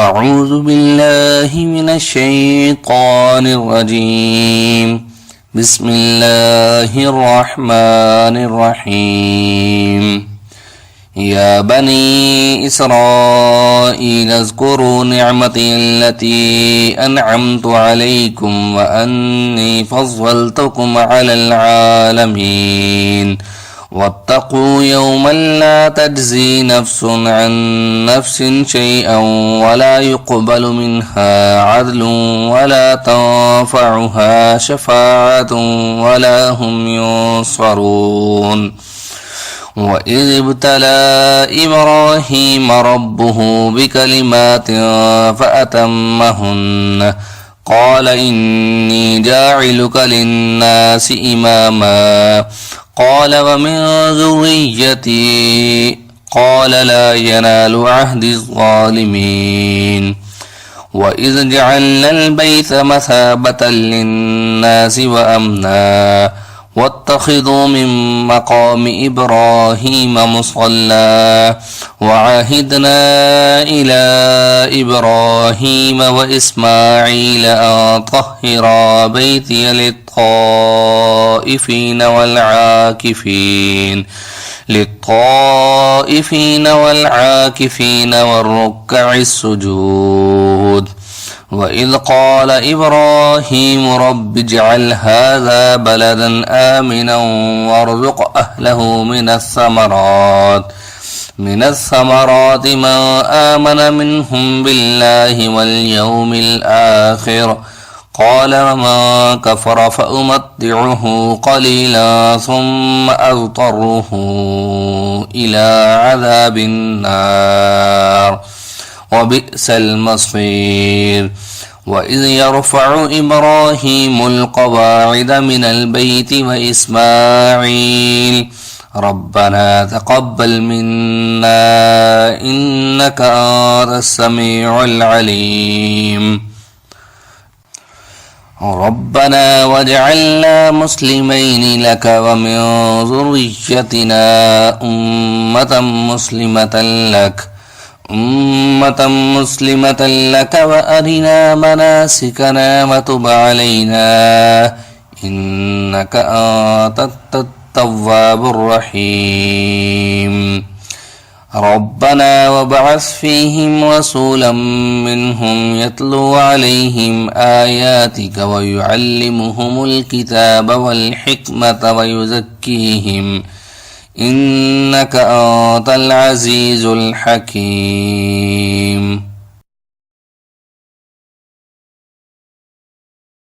أعوذ بالله من الشيطان الرجيم بسم الله الرحمن الرحيم يا بني إسرائيل اذكروا نعمتي التي أنعمت عليكم وأني فضلتكم على العالمين واتقوا يوما لا تجزي نفس عن نفس شيئا ولا يقبل منها عدل ولا تنفعها شفاعة ولا هم ينصرون وإذ ابتلى إبراهيم ربه بكلمات فأتمهن قال إني جاعلك للناس إماما قال ومن ذريتي قال لا ينال عهد الظالمين وإذ جعلنا البيت مثابة للناس وأمنا واتخذوا من مقام إبراهيم مصلى وعهدنا إلى إبراهيم وإسماعيل أن طهرا بيتي للطائفين والعاكفين والركع السجود وإذ قال إبراهيم رب اجعل هذا بلدا آمنا وارزق أهله من الثمرات من آمن منهم بالله واليوم الآخر قال ومن كفر فأمتعه قليلا ثم أضطره إلى عذاب النار وبئس المصير وإذ يرفع إبراهيم القواعد من البيت وإسماعيل ربنا تقبل منا إنك أنت السميع العليم ربنا واجعلنا مسلمين لك ومن ذريتنا أمة مسلمة لك وأرنا مناسكنا وتب علينا إنك أنت التواب الرحيم ربنا وابعث فيهم رسولا منهم يتلو عليهم آياتك ويعلمهم الكتاب والحكمة ويزكيهم إنك أنت العزيز الحكيم